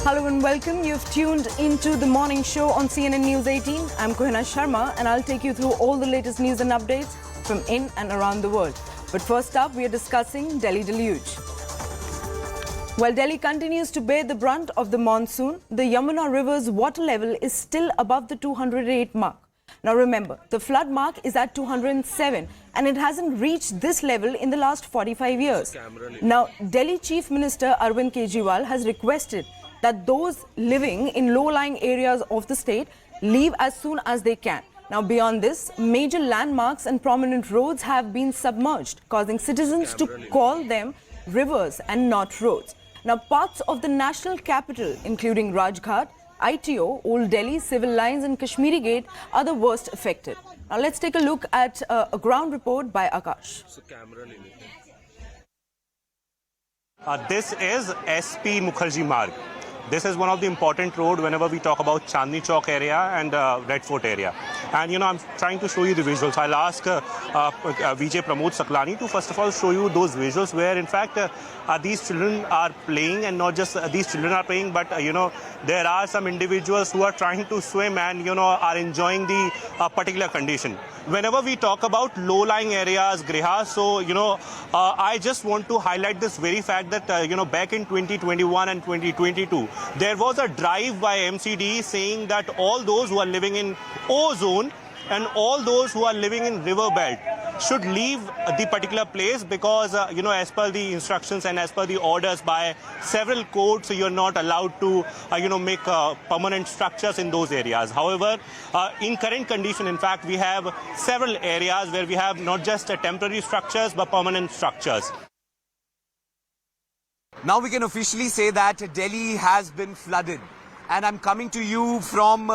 Hello and welcome. You've tuned into the morning show on CNN News 18. I'm Kohina Sharma and I'll take you through all the latest news and updates from in and around the world. But first up, we are discussing Delhi deluge. While Delhi continues to bear the brunt of the monsoon, the Yamuna River's water level is still above the 208 mark. Now remember, the flood mark is at 207 and it hasn't reached this level in the last 45 years. Now, Delhi Chief Minister Arvind Kejriwal has requested that those living in low-lying areas of the state leave as soon as they can. Now, beyond this, major landmarks and prominent roads have been submerged, causing citizens to call them rivers and not roads. Now, parts of the national capital, including Rajghat, ITO, Old Delhi, Civil Lines and Kashmiri Gate are the worst affected. Now, let's take a look at a ground report by Akash. This is SP Mukherjee Marg. This is one of the important roads whenever we talk about Chandni Chowk area and Red Fort area. And, you know, I'm trying to show you the visuals. I'll ask VJ Pramod Saklani to first of all show you those visuals where, in fact, these children are playing, and not just these children are playing, but, you know, there are some individuals who are trying to swim and, you know, are enjoying the particular condition. Whenever we talk about low-lying areas, Griha, so, you know, I just want to highlight this very fact that, you know, back in 2021 and 2022, there was a drive by MCD saying that all those who are living in O-zone and all those who are living in river belt should leave the particular place because, you know, as per the instructions and as per the orders by several courts, you're not allowed to, you know, make permanent structures in those areas. However, in current condition, in fact, we have several areas where we have not just temporary structures, but permanent structures. Now we can officially say that Delhi has been flooded. And I'm coming to you from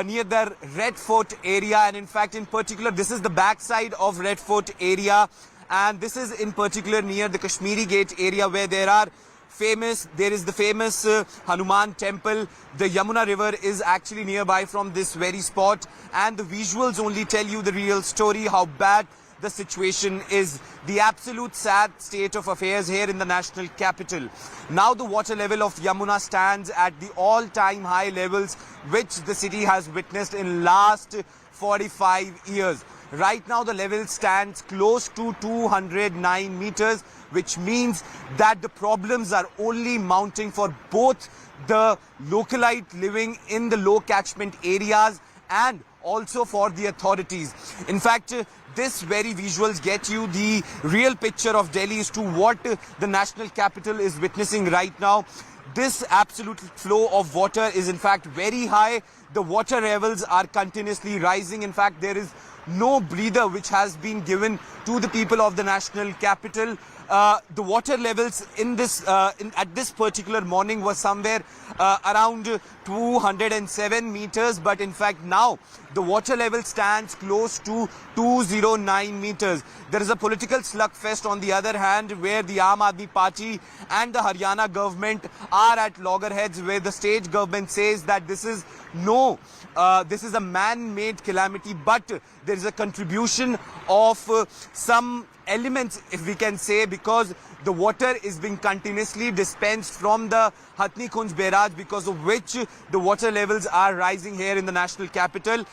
near the Red Fort area, and in fact, in particular, this is the backside of Red Fort area, and this is in particular near the Kashmiri Gate area where there is the famous Hanuman temple. The Yamuna River is actually nearby from this very spot, and the visuals only tell you the real story, how bad the situation is. The absolute sad state of affairs here in the national capital. Now the water level of Yamuna stands at the all-time high levels which the city has witnessed in last 45 years. Right now the level stands close to 209 meters, which means that the problems are only mounting for both the localite living in the low catchment areas and also for the authorities. In fact, this very visuals get you the real picture of Delhi as to what the national capital is witnessing right now. This absolute flow of water is in fact very high. The water levels are continuously rising. In fact, there is no breather which has been given to the people of the national capital. The water levels in this at this particular morning was somewhere around 207 meters, but in fact now the water level stands close to 209 meters. There is a political slugfest on the other hand where the Aam Aadmi Party and the Haryana government are at loggerheads, where the state government says that this is a man-made calamity, but there is a contribution of some elements, if we can say, because the water is being continuously dispensed from the Hatni Kunj barrage, because of which the water levels are rising here in the national capital.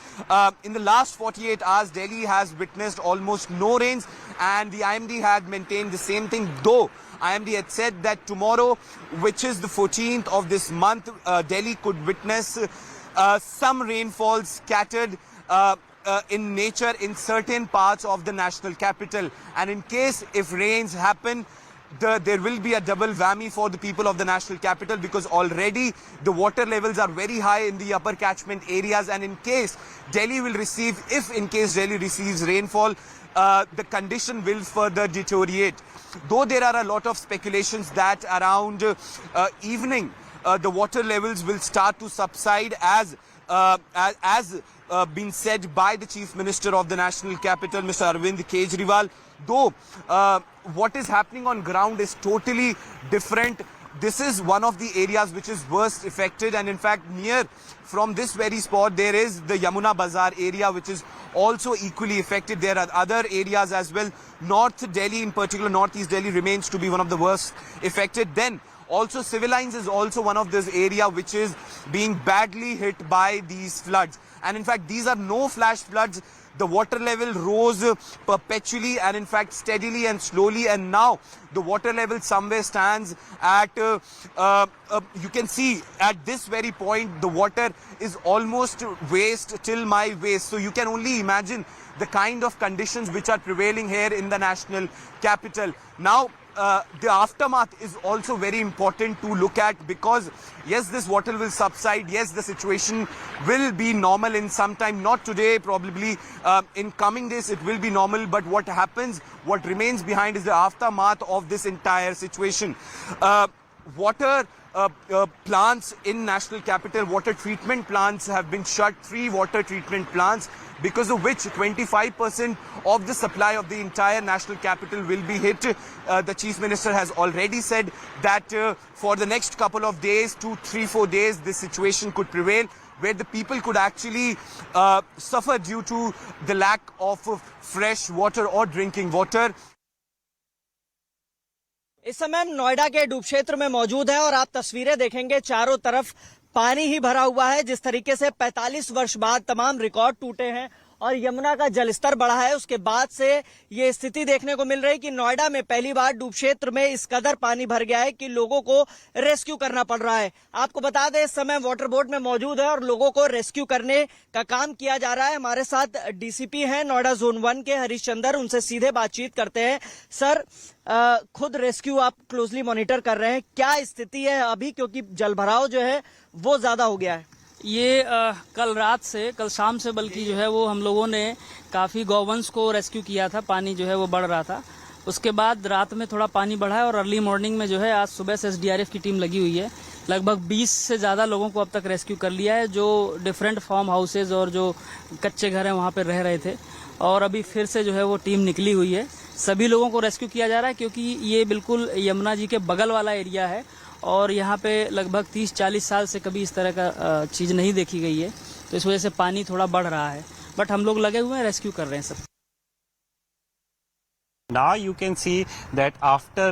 In the last 48 hours, Delhi has witnessed almost no rains, and the IMD had maintained the same thing, though IMD had said that tomorrow, which is the 14th of this month, Delhi could witness some rainfall scattered in nature in certain parts of the national capital. And in case if rains happen, there will be a double whammy for the people of the national capital, because already the water levels are very high in the upper catchment areas, and in case Delhi receives rainfall, the condition will further deteriorate. Though there are a lot of speculations that around evening the water levels will start to subside as been said by the Chief Minister of the national capital, Mr. Arvind Kejriwal. Though what is happening on ground is totally different. This is one of the areas which is worst affected, and in fact near from this very spot there is the Yamuna Bazaar area which is also equally affected. There are other areas as well. North Delhi, in particular Northeast Delhi, remains to be one of the worst affected. Then Also, civil lines is also one of this area which is being badly hit by these floods. And in fact, these are no flash floods. The water level rose perpetually and in fact steadily and slowly, and now the water level somewhere stands at, you can see at this very point, the water is almost waist till my waist. So you can only imagine the kind of conditions which are prevailing here in the national capital. Now, the aftermath is also very important to look at, because yes, this water will subside. Yes, the situation will be normal in some time, not today, probably in coming days it will be normal. But what happens, what remains behind is the aftermath of this entire situation. Water plants in national capital, water treatment plants have been shut, 3 water treatment plants, because of which 25% of the supply of the entire national capital will be hit. The Chief Minister has already said that for the next couple of days, 2, 3, 4 days, this situation could prevail, where the people could actually suffer due to the lack of fresh water or drinking water. इस समय नोएडा के डूब क्षेत्र में मौजूद है और आप तस्वीरें देखेंगे, चारों तरफ पानी ही भरा हुआ है। जिस तरीके से 45 वर्ष बाद तमाम रिकॉर्ड टूटे हैं और यमुना का जलस्तर बढ़ा है, उसके बाद से ये स्थिति देखने को मिल रही है कि नोएडा में पहली बार डूब क्षेत्र में इस कदर पानी भर गया है कि लोगों को रेस्क्यू करना पड़ रहा है। आपको बता दें, इस समय वाटर बोट में मौजूद है और लोगों को रेस्क्यू करने का काम किया जा रहा है। हमारे साथ डीसीपी हैं नोएडा जोन 1 के हरिश्चंद्र, उनसे सीधे बातचीत करते हैं। सर, खुद रेस्क्यू आप क्लोजली मॉनिटर कर रहे हैं, क्या स्थिति है अभी, क्योंकि जलभराव जो है वो ज्यादा हो गया है? ये कल शाम से बल्कि जो है वो हम लोगों ने काफ़ी गौवंश को रेस्क्यू किया था। पानी जो है वो बढ़ रहा था, उसके बाद रात में थोड़ा पानी बढ़ा है और अर्ली मॉर्निंग में जो है आज सुबह से एसडीआरएफ की टीम लगी हुई है। लगभग 20 से ज़्यादा लोगों को अब तक रेस्क्यू कर लिया है, जो डिफरेंट फार्म हाउसेज और जो कच्चे घर हैं वहाँ पर रह रहे थे। और अभी फिर से जो है वो टीम निकली हुई है, सभी लोगों को रेस्क्यू किया जा रहा है, क्योंकि ये बिल्कुल यमुना जी के बगल वाला एरिया है और यहाँ पे लगभग 30-40 साल से कभी इस तरह का चीज़ नहीं देखी गई है, तो इस वजह से पानी थोड़ा बढ़ रहा है। बट हम लोग लगे हुए हैं, रेस्क्यू कर रहे हैं सब। Now you can see that after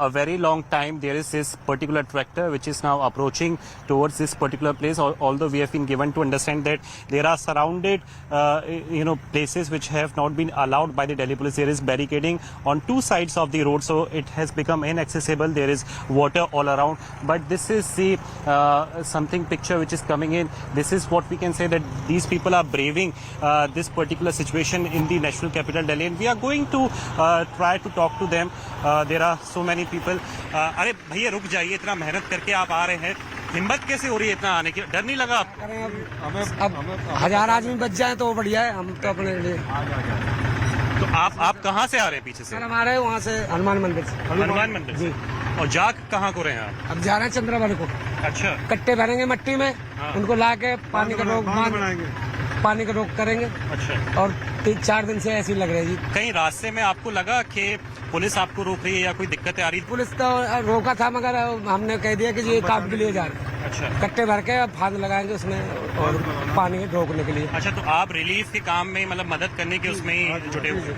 a very long time there is this particular tractor which is now approaching towards this particular place, although we have been given to understand that there are surrounded places which have not been allowed by the Delhi police. There is barricading on 2 sides of the road, so it has become inaccessible. There is water all around, but this is the something picture which is coming in. This is what we can say, that these people are braving this particular situation in the national capital Delhi, and we are going to try to talk to them. There are so many people. अरे भैया रुक जाइए, इतना मेहनत करके आप आ रहे हैं, हिम्मत कैसे हो रही है इतना आने की? डर नहीं लगा आपको? अब 1000 आदमी बच जाए तो बढ़िया है, हम तो अपने लिए। तो आप कहाँ से आ रहे हैं? पीछे से? हमारे वहाँ से हनुमान मंदिर से। हनुमान मंदिर जी। और जा कहाँ को रहे हैं आप? अब जा रहे हैं चंद्रवार को। अच्छा। कट्टे भरेंगे मट्टी में, उनको ला के पानी का रोक करेंगे। अच्छा। और 3-4 दिन से ऐसे ही लग रहा है जी। कहीं रास्ते में आपको लगा कि पुलिस आपको रोक रही है या कोई दिक्कत आ रही? पुलिस तो रोका था, मगर हमने कह दिया कि ये काम के लिए जा रहे हैं। अच्छा। कट्टे भर के फांद लगाएंगे उसमें और पानी रोकने के लिए। अच्छा, तो आप रिलीफ के काम में, मतलब मदद करने के उसमें ही जुटे हुए?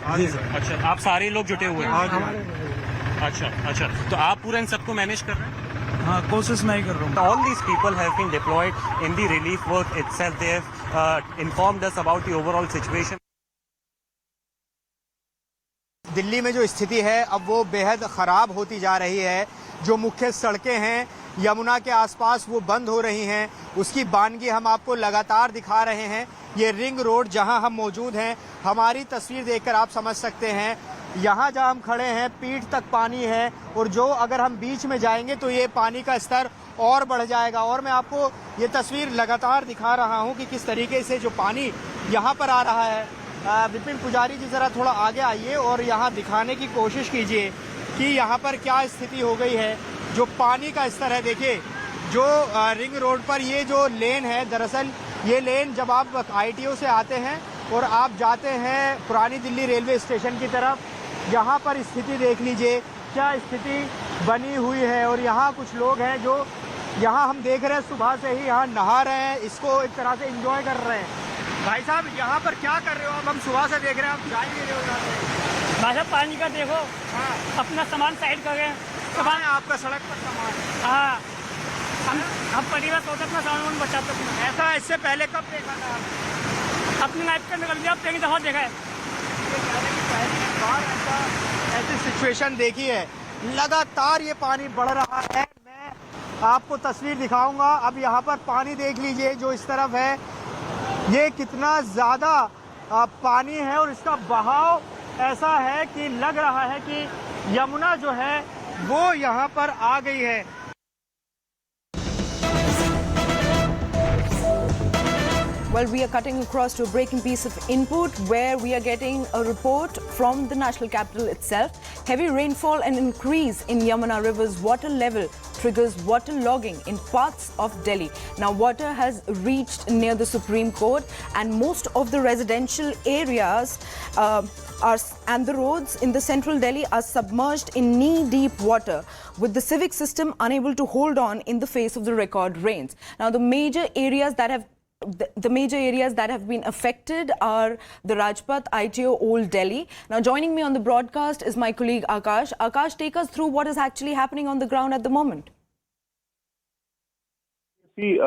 अच्छा, आप सारे लोग जुटे हुए हैं? अच्छा, तो आप पूरा इन सबको मैनेज कर रहे हैं? हाँ, कोशिश मैं ही कर रहा हूँ। All these people have been deployed in the relief work itself. They have informed us about the overall situation. Delhi में जो स्थिति है अब वो बेहद ख़राब होती जा रही है। जो मुख्य सड़कें हैं यमुना के आसपास वो बंद हो रही हैं, उसकी बानगी हम आपको लगातार दिखा रहे हैं। ये रिंग रोड जहां हम मौजूद हैं, हमारी तस्वीर देखकर आप समझ सकते हैं, यहाँ जहां हम खड़े हैं पीठ तक पानी है, और जो अगर हम बीच में जाएंगे तो ये पानी का स्तर और बढ़ जाएगा। और मैं आपको ये तस्वीर लगातार दिखा रहा हूँ कि किस तरीके से जो पानी यहाँ पर आ रहा है। विपिन पुजारी जी ज़रा थोड़ा आगे आइए और यहाँ दिखाने की कोशिश कीजिए कि यहाँ पर क्या स्थिति हो गई है। जो पानी का स्तर है, देखिए जो रिंग रोड पर ये जो लेन है, दरअसल ये लेन जब आप ITO से आते हैं और आप जाते हैं पुरानी दिल्ली रेलवे स्टेशन की तरफ, यहाँ पर स्थिति देख लीजिए क्या स्थिति बनी हुई है। और यहाँ कुछ लोग हैं जो यहाँ हम देख रहे हैं सुबह से ही यहाँ नहा रहे हैं, इसको एक तरह से एंजॉय कर रहे हैं। भाई साहब यहाँ पर क्या कर रहे हो? अब हम सुबह से देख रहे हैं, आप जा ही नहीं रहे हो यहाँ से। भाई साहब पानी का देखो। हाँ। अपना सामान साइड कर गए। कहाँ है आपका सड़क पर सामान? हाँ, हम परिवार सोच अपना सामान बचाते थे। ऐसा इससे पहले कब देखा था आपने? अपनी लाइफ का निकल गया, अब कहीं दफा देखा है। ऐसी सिचुएशन देखी है, लगातार ये पानी बढ़ रहा है। मैं आपको तस्वीर दिखाऊंगा। अब यहाँ पर पानी देख लीजिए जो इस तरफ है, ये कितना ज्यादा पानी है और इसका बहाव ऐसा है कि लग रहा है कि यमुना जो है वो यहाँ पर आ गई है। Well, we are cutting across to a breaking piece of input where we are getting a report from the national capital itself. Heavy rainfall and increase in Yamuna River's water level triggers water logging in parts of Delhi. Now, water has reached near the Supreme Court and most of the residential areas and the roads in the central Delhi are submerged in knee-deep water, with the civic system unable to hold on in the face of the record rains. Now, the major areas that have been affected are the Rajpath, ITO, Old Delhi. Now, joining me on the broadcast is my colleague Akash. Akash, take us through what is actually happening on the ground at the moment. See,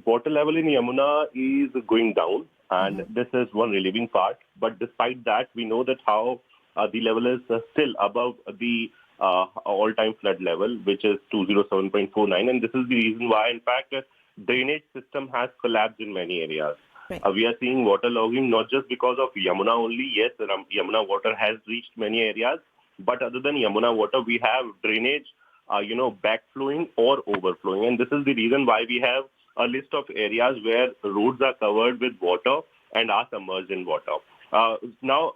water level in Yamuna is going down, and this is one relieving part. But despite that, we know that how the level is still above the all-time flood level, which is 207.49, and this is the reason why, in fact, drainage system has collapsed in many areas. Right. We are seeing waterlogging not just because of Yamuna only. Yes, Yamuna water has reached many areas, but other than Yamuna water, we have drainage, backflowing or overflowing. And this is the reason why we have a list of areas where roads are covered with water and are submerged in water. Now,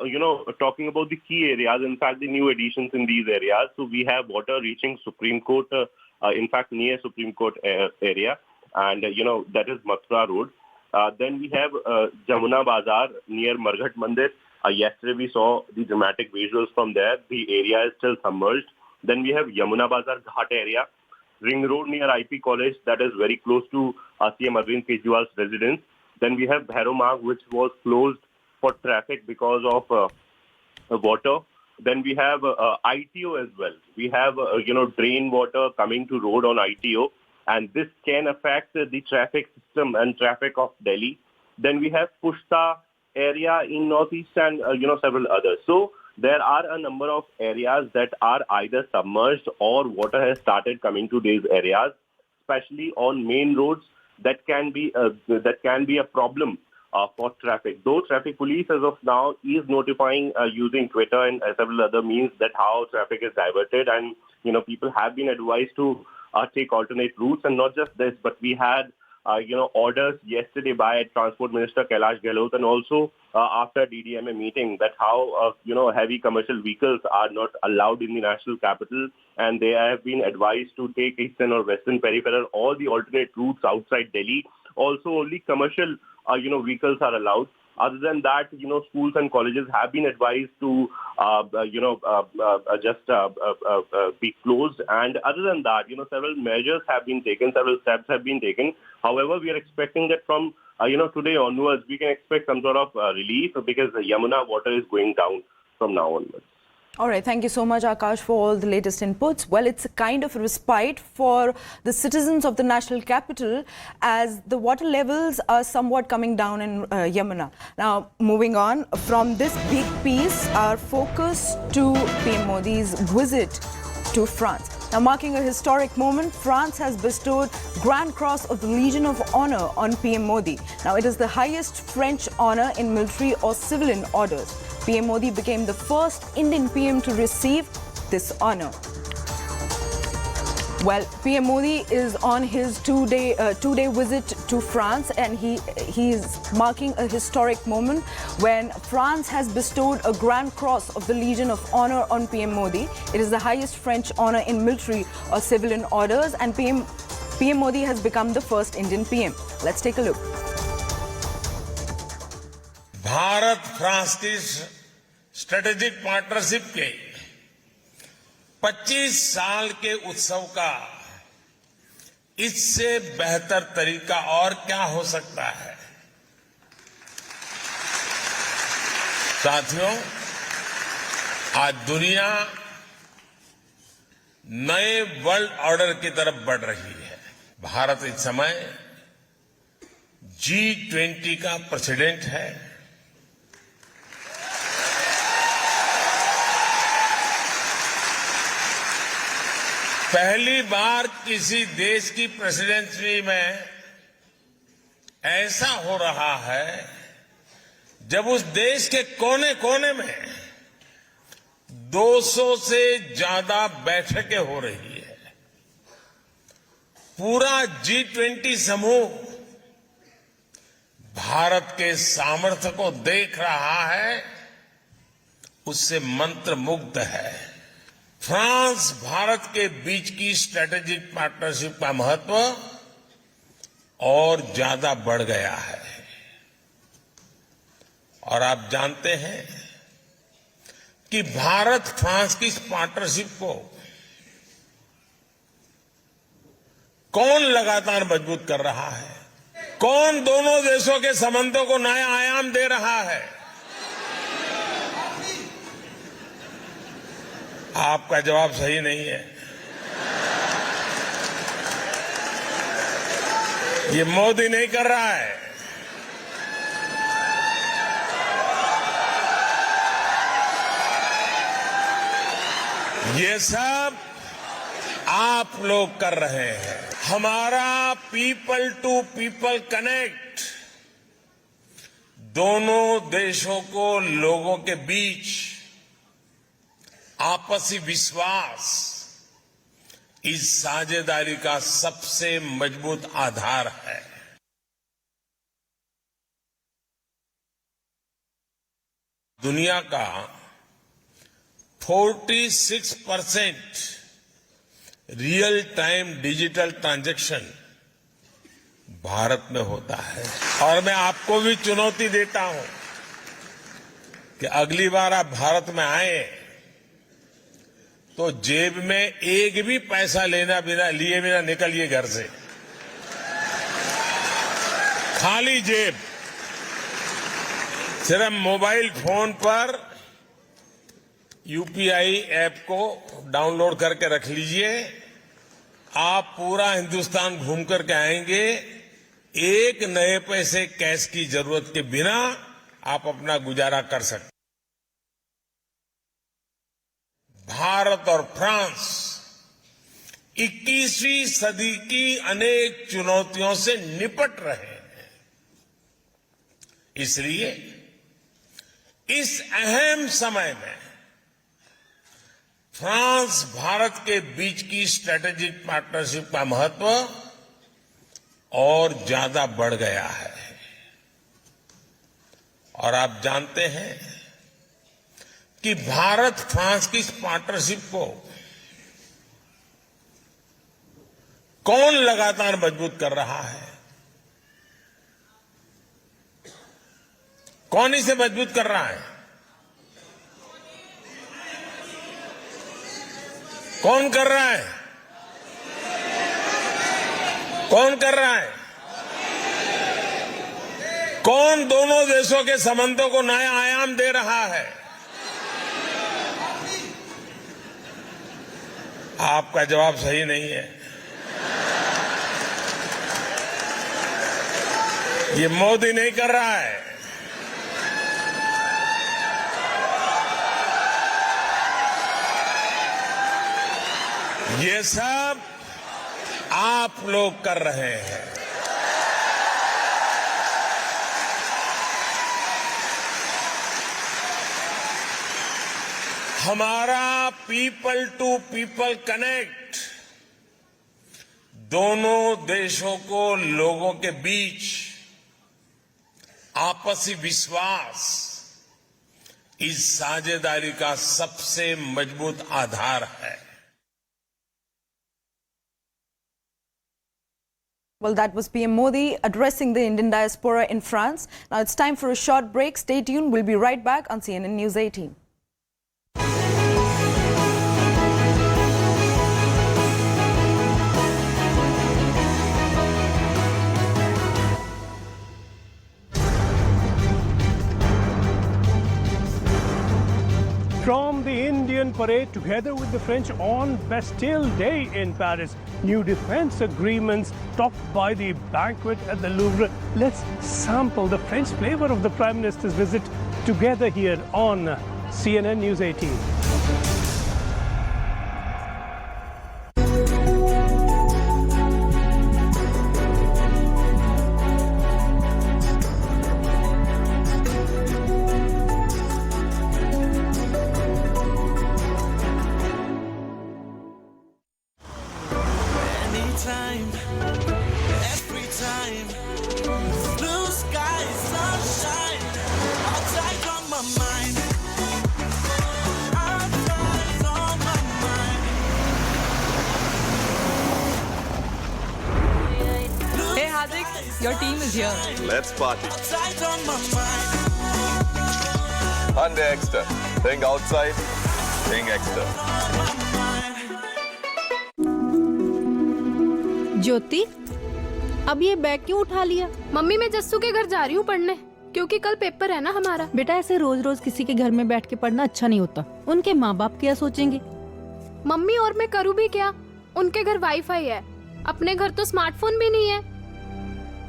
talking about the key areas, in fact, the new additions in these areas. So we have water reaching Supreme Court, in fact, near Supreme Court area. And, that is Mathura Road. Then we have Jamuna Bazar near Marghat Mandir. Yesterday we saw the dramatic visuals from there. The area is still submerged. Then we have Yamuna Bazar Ghat area. Ring Road near IP College, that is very close to CM Arvind Kejriwal's residence. Then we have Bhairo Marg, which was closed for traffic because of water. Then we have ITO as well. We have, drain water coming to road on ITO. And this can affect the traffic system and traffic of Delhi. Then we have Pushta area in northeast and, several others. So there are a number of areas that are either submerged or water has started coming to these areas, especially on main roads. That can be a problem for traffic. Though traffic police as of now is notifying using Twitter and several other means that how traffic is diverted, and people have been advised to take alternate routes. And not just this, but we had orders yesterday by Transport Minister Kailash Gehlot, and also after DDMA meeting, that how heavy commercial vehicles are not allowed in the national capital, and they have been advised to take eastern or western peripheral, all the alternate routes outside Delhi. Also, only commercial vehicles are allowed. Other than that, schools and colleges have been advised to, be closed. And other than that, several measures have been taken, several steps have been taken. However, we are expecting that from, today onwards, we can expect some sort of relief, because the Yamuna water is going down from now onwards. All right, thank you so much, Akash, for all the latest inputs. Well, it's a kind of a respite for the citizens of the national capital as the water levels are somewhat coming down in Yamuna. Now, moving on from this big piece, our focus to PM Modi's visit to France. Now, marking a historic moment, France has bestowed Grand Cross of the Legion of Honor on PM Modi. Now, it is the highest French honor in military or civilian orders. PM Modi became the first Indian PM to receive this honor. Well, PM Modi is on his two-day visit to France, and he is marking a historic moment when France has bestowed a Grand Cross of the Legion of Honor on PM Modi. It is the highest French honor in military or civilian orders, and PM Modi has become the first Indian PM. Let's take a look. Bharat France की strategic partnership के 25 साल के उत्सव का इससे बेहतर तरीका और क्या हो सकता है। साथियों, आज दुनिया नए वर्ल्ड ऑर्डर की तरफ बढ़ रही है। भारत इस समय G20 का प्रेसिडेंट है। पहली बार किसी देश की प्रेसिडेंसी में ऐसा हो रहा है जब उस देश के कोने कोने में 200 से ज्यादा बैठकें हो रही है। पूरा G20 समूह भारत के सामर्थ्य को देख रहा है, उससे मंत्रमुग्ध है। फ्रांस भारत के बीच की स्ट्रेटेजिक पार्टनरशिप का महत्व और ज्यादा बढ़ गया है। और आप जानते हैं कि भारत फ्रांस की इस पार्टनरशिप को कौन लगातार मजबूत कर रहा है? कौन दोनों देशों के संबंधों को नया आयाम दे रहा है? आपका जवाब सही नहीं है। ये मोदी नहीं कर रहा है। ये सब आप लोग कर रहे हैं। हमारा पीपल टू पीपल कनेक्ट दोनों देशों को लोगों के बीच आपसी विश्वास इस साझेदारी का सबसे मजबूत आधार है। दुनिया का 46% real time digital transaction Bharat में होता है। और मैं आपको भी चुनौती देता हूं कि अगली बार आप भारत में आए तो जेब में एक भी पैसा लिए बिना निकलिए घर से। खाली जेब, सिर्फ मोबाइल फोन पर यूपीआई ऐप को डाउनलोड करके रख लीजिए। आप पूरा हिंदुस्तान घूम करके आएंगे, एक नए पैसे कैश की जरूरत के बिना आप अपना गुजारा कर सकते। भारत और फ्रांस 21वीं सदी की अनेक चुनौतियों से निपट रहे हैं। इसलिए इस अहम समय में फ्रांस भारत के बीच की स्ट्रेटेजिक पार्टनरशिप का महत्व और ज्यादा बढ़ गया है। और आप जानते हैं कि भारत फ्रांस की इस पार्टनरशिप को कौन लगातार मजबूत कर रहा है? कौन इसे मजबूत कर रहा है? कौन कर रहा है? कौन कर रहा है? कौन दोनों देशों के संबंधों को नया आयाम दे रहा है? आपका जवाब सही नहीं है। ये मोदी नहीं कर रहा है। ये सब आप लोग कर रहे हैं। हमारा पीपल टू पीपल कनेक्ट दोनों देशों को लोगों के बीच आपसी विश्वास इस साझेदारी का सबसे मजबूत आधार है। Well, that was PM Modi addressing the Indian diaspora in France. Now it's time for a short break. Stay tuned. We'll be right back on CNN News 18. From the Indian parade together with the French on Bastille Day in Paris. New defense agreements topped by the banquet at the Louvre. Let's sample the French flavor of the Prime Minister's visit together here on CNN News 18. Your team is here. Let's party. Hyundai Extra. Think outside, think extra. ज्योति, अब ये bag क्यों उठा लिया? Mummy मैं जस्सू के घर जा रही हूँ पढ़ने, क्योंकि कल पेपर है ना हमारा। बेटा ऐसे रोज रोज किसी के घर में बैठ के पढ़ना अच्छा नहीं होता। उनके माँ बाप क्या सोचेंगे? मम्मी और मैं करूँ भी क्या? उनके घर वाईफाई है, अपने घर तो स्मार्टफोन भी नहीं है।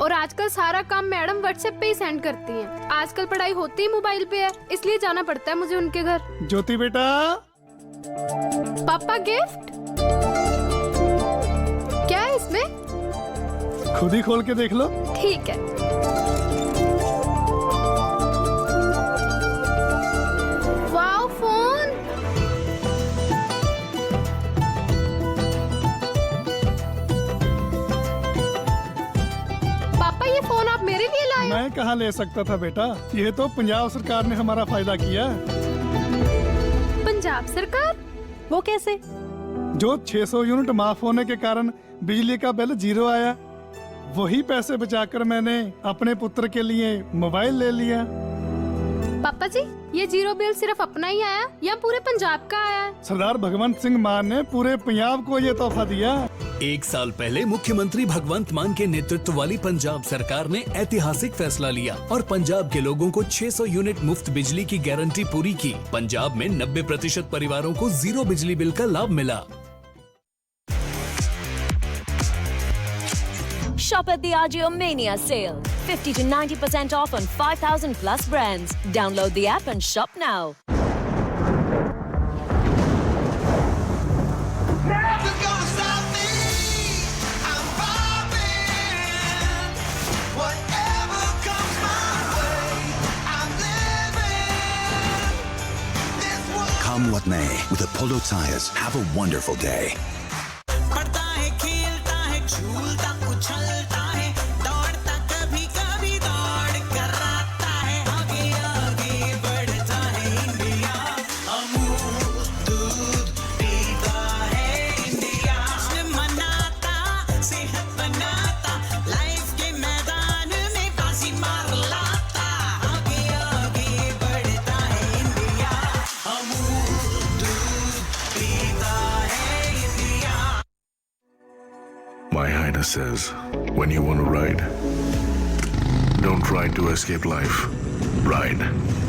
और आजकल सारा काम मैडम व्हाट्सएप पे ही सेंड करती हैं। आजकल पढ़ाई होती ही मोबाइल पे है, इसलिए जाना पड़ता है मुझे उनके घर। ज्योति बेटा, पापा गिफ्ट क्या है इसमें? खुद ही खोल के देख लो। ठीक है। Wow phone. पापा ये फोन आप मेरे लिए लाए? मैं कहाँ ले सकता था बेटा, ये तो पंजाब सरकार ने हमारा फायदा किया। पंजाब सरकार? वो कैसे? जो 600 यूनिट माफ होने के कारण बिजली का बिल 0 आया, वही पैसे बचाकर मैंने अपने पुत्र के लिए मोबाइल ले लिया। पापा जी ये 0 बिल सिर्फ अपना ही आया या पूरे पंजाब का आया? सरदार भगवंत सिंह मान ने पूरे पंजाब को ये तोहफा दिया। 1 साल पहले मुख्यमंत्री भगवंत मान के नेतृत्व वाली पंजाब सरकार ने ऐतिहासिक फैसला लिया और पंजाब के लोगों को 600 यूनिट मुफ्त बिजली की गारंटी पूरी की। पंजाब में 90% परिवारों को 0 बिजली बिल का लाभ मिला। Shop at the Agio Mania sale. 50 to 90% off on 5,000 plus brands. Download the app and shop now. Come what may, with Apollo Tires, have a wonderful day. My Highness says, when you want to ride, don't try to escape life. Ride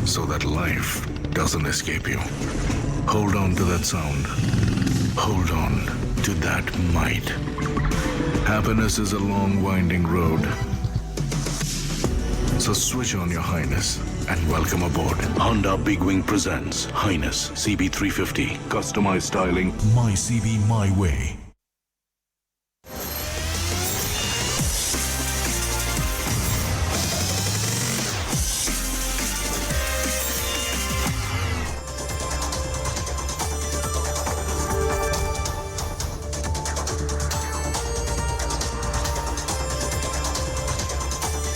so that life doesn't escape you. Hold on to that sound. Hold on to that might. Happiness is a long, winding road. So switch on your Highness and welcome aboard. Honda Big Wing presents Highness CB350. Customized styling. My CB, my way.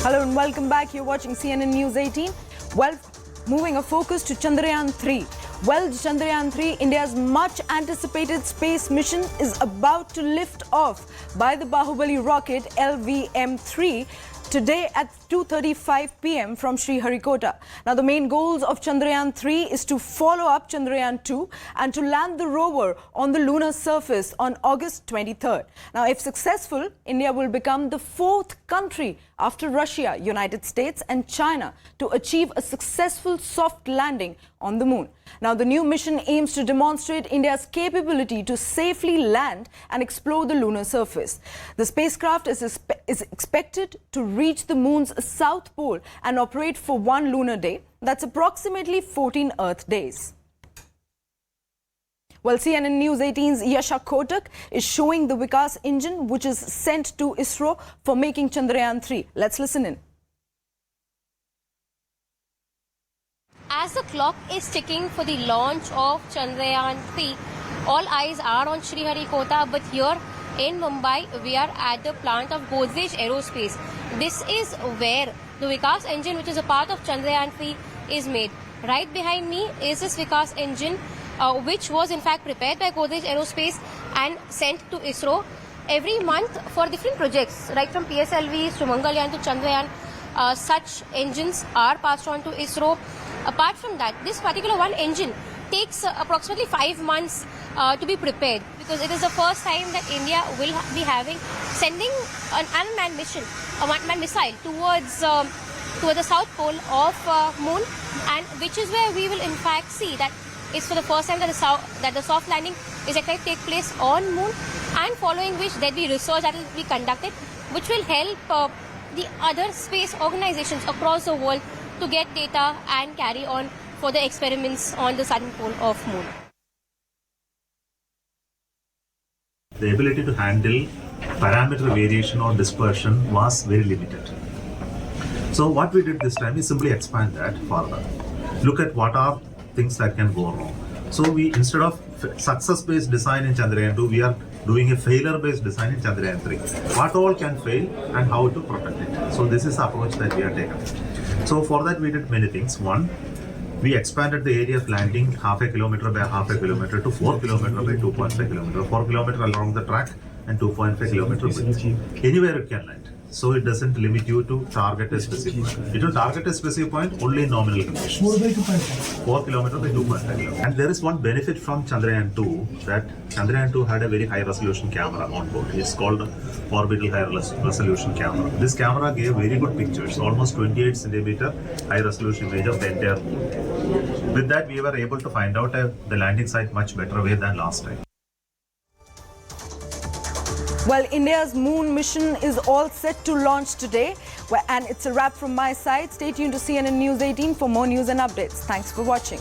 Hello and welcome back. You're watching CNN News 18. Well, moving a focus to Chandrayaan 3. Well, Chandrayaan 3, India's much anticipated space mission, is about to lift off by the Bahubali rocket LVM-3 today at 2:35 p.m. from Sriharikota. Now, the main goals of Chandrayaan 3 is to follow up Chandrayaan 2 and to land the rover on the lunar surface on August 23rd. Now, if successful, India will become the fourth country after Russia, United States and China to achieve a successful soft landing on the moon. Now, the new mission aims to demonstrate India's capability to safely land and explore the lunar surface. The spacecraft is expected to reach the moon's south pole and operate for 1 lunar day. That's approximately 14 Earth days. Well, CNN News 18's Yasha Kotak is showing the Vikas engine, which is sent to ISRO for making Chandrayaan 3. Let's listen in. As the clock is ticking for the launch of Chandrayaan 3, all eyes are on Sriharikota, but here in Mumbai, we are at the plant of Godrej Aerospace. This is where the Vikas engine, which is a part of Chandrayaan 3, is made. Right behind me is this Vikas engine, which was in fact prepared by Godrej Aerospace and sent to ISRO every month for different projects, right from PSLVs to Mangalyaan to Chandrayaan. Such engines are passed on to ISRO. Apart from that, this particular one engine takes approximately 5 months to be prepared, because it is the first time that India will be sending an unmanned mission, a one-man missile towards the south pole of moon, and which is where we will in fact see that it's for the first time that the soft landing is expected to take place on moon, and following which there will be research that will be conducted, which will help the other space organizations across the world to get data and carry on for the experiments on the southern pole of moon. The ability to handle parameter variation or dispersion was very limited. So what we did this time is simply expand that further. Look at what are things that can go wrong. So we, instead of success-based design in Chandrayaan 2, we are doing a failure-based design in Chandrayaan 3. What all can fail and how to protect it. So this is the approach that we are taking. So for that we did many things. One, we expanded the area of landing 0.5 kilometer by 0.5 kilometer to 4 kilometer by 2.5 kilometer. 4 kilometer along the track and 2.5 kilometer width. Anywhere you can land. So it doesn't limit you to target a specific point. It will target a specific point only in nominal conditions. 4 kilometer by 2.5 kilometer. And there is one benefit from Chandrayaan 2, that Chandrayaan 2 had a very high resolution camera on board. It's called orbital high resolution camera. This camera gave very good pictures, almost 28 centimeter high resolution image of the entire moon. With that, we were able to find out the landing site much better way than last time. Well, India's moon mission is all set to launch today. And it's a wrap from my side. Stay tuned to CNN News 18 for more news and updates. Thanks for watching.